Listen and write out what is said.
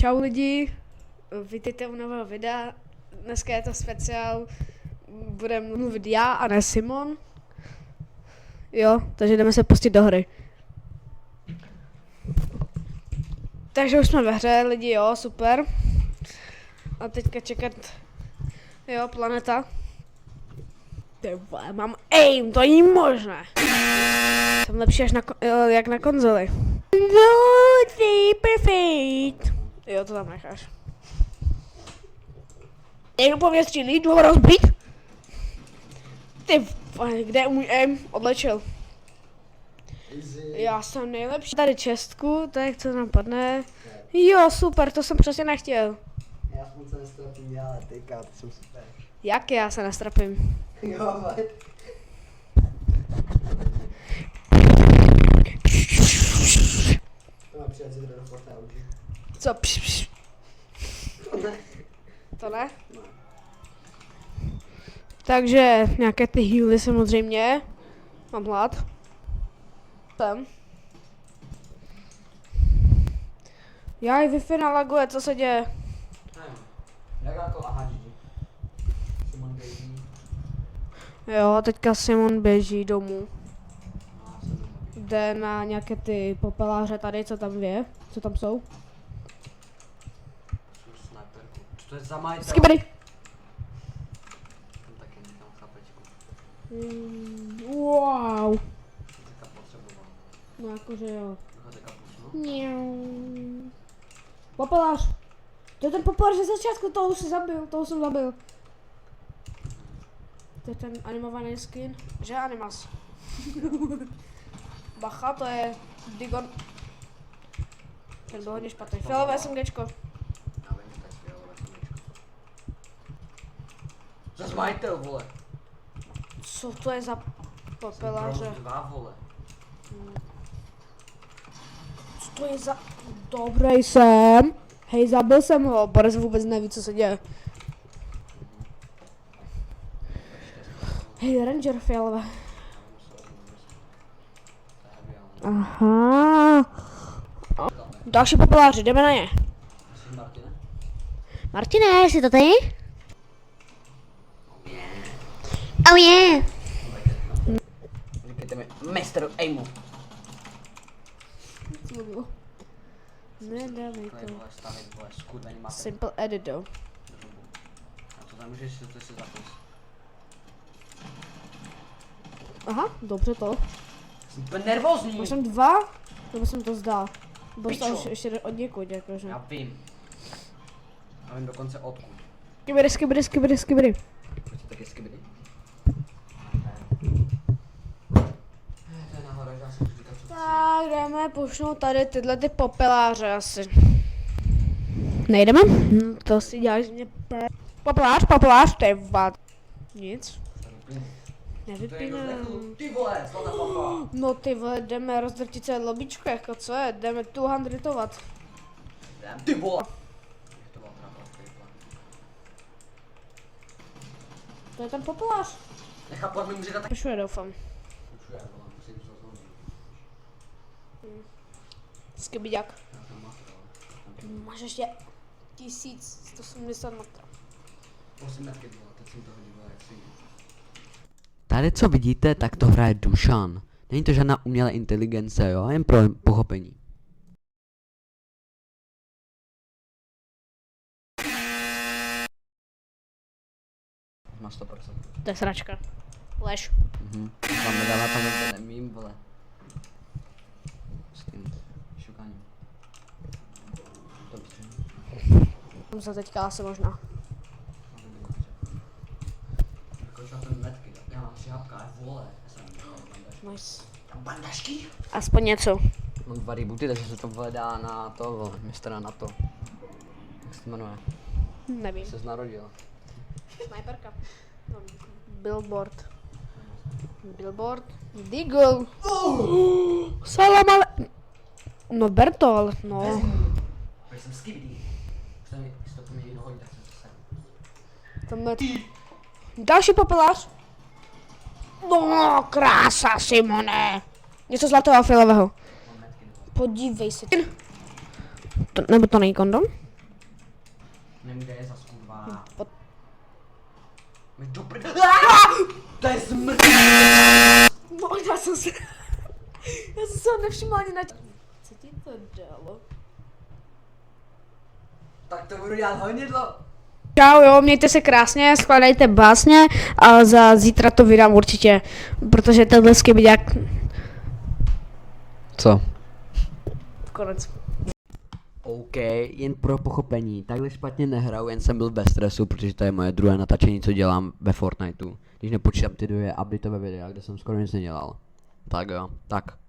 Čau lidi, vítejte u nového videa. Dneska je to speciál, budeme mluvit já a ne Simon. Jo, takže jdeme se pustit do hry. Takže už jsme ve hře, lidi, jo, super. A teďka čekat, jo, planeta. Ty vole, mám aim, to není možné. Jsem lepší až jak na konzoli. Perfect. Jo, to tam necháš. Někdo po mě střílí, jdu ho rozbít. Ty vole, kde je můj aim? Odlečil. Já jsem nejlepší. Tady čestku, tak co nám padne. Jo, super, to jsem přesně nechtěl. Já jsem se nestrapím, ale tyka, to jsem super. Jak já se nestrapím? Jo, ale... To má přijat zítra do Fortnite. Co? To ne? No. Takže nějaké ty healy samozřejmě. Mám hlad. Tam. Jaj, Wi-Fi nalaguje, co se děje? Jak jako aha, GG. Simon běží. Jo, teďka Simon běží domů. Jde na nějaké ty popeláře tady, co tam je, co tam jsou. Sniperku. Co to je za majitel? Skibady! Tam taky nechám kapečku. Wow. Teďka potřeboval. No jakože jo. Teďka pusnu. Mňau. Popelář! To je ten popelář ze začátku, toho jsem zabil. To je ten animovaný skin, že animas. Bacha, to je Digon. Ten byl hodně špatný. Fialové SMGčko. Já vím, že to je fialové SMGčko. Zas majitel, vole. Co to je za popeláře? 2, vole. Co to je za... Dobrý jsem. Hej, zabil jsem ho, Boris vůbec neví, co se děje. Hej, Ranger fialové. Aha. Další populáři, jdeme na ně. Jsi Martine? Martine, jsi to ty? Oh yeah. Říkejte mi, mistr aimu. Co to bylo? Nedávej Takhle, to. vole, stavit, vole, skurvený mapy. Simple edit, jo. A to tam můžeš si zapis. Aha, dobře to. Jsem úplně nervózní. Už jsem 2? Nebo jsem to zdál? Bo Pičo. to už ještě od někud, jakože. Já vím. Já vím dokonce odkud. Skibidi. Proč taky skibidi? To je nahoře, já jsem říkal, co Tak jdeme pošnout tady tyhle ty popeláře asi. Nejdeme? To si děláš mě Popelář, to je vad. Nic. Nevypínám. Ty vole, zlatá papa. No ty vole, jdeme rozdrtit se lobičku, jako co je? Jdeme 200 Ty vole. To byla trápa, skvělá. To je ten popelář. Nechápu, jak mi může dát tak... Pešuje, doufám. Už já volám, musím to znovu. Skibiďák. Máš ještě 1170 metrů. 8 metky vole, teď jsem to hodil, jak si. Tady co vidíte, tak to hraje Dušan. Není to žádná umělá inteligence, jo, jen pro pochopení. Má 100%. To je sračka. Lež. Vám nedává tam ten mím, vole. S tím šukáním. Dobře. Tam se teďka asi možná. Kočila ten metky, já mám šápka, vole. Nice. Tam bandažky? Aspoň něco. Mám 2 rebooty, takže se to vole dá na to, vole, mistra na to. Jak se to jmenuje? Nevím. Jsi narodil. Sniperka. No, billboard. Deagle. Salam ale... No Bertol, no. Protože jsem skibidi. Už tam si to po mě dohodí, tak jsem to sem. Tamhle... Další popelář. No, krása, Simone. Něco zlatého a fialového. Mám metky, vole. Podívej se. Nebo to není kondom? Nemůže je zas kurva. Pot- My do To je smrt. No, já jsem se ho nevšimla ani na Co ti to dalo? Tak to budu dělat honidlo. Čau jo, mějte se krásně, skladajte básně a za zítra to vydám určitě, protože tenhle skibidák... Co? Konec. OK, jen pro pochopení, takhle špatně nehraju, jen jsem byl ve stresu, protože to je moje druhé natáčení, co dělám ve Fortniteu. Když nepočítám ty dvě updateové videa, kde jsem skoro nic nedělal. Tak jo, tak.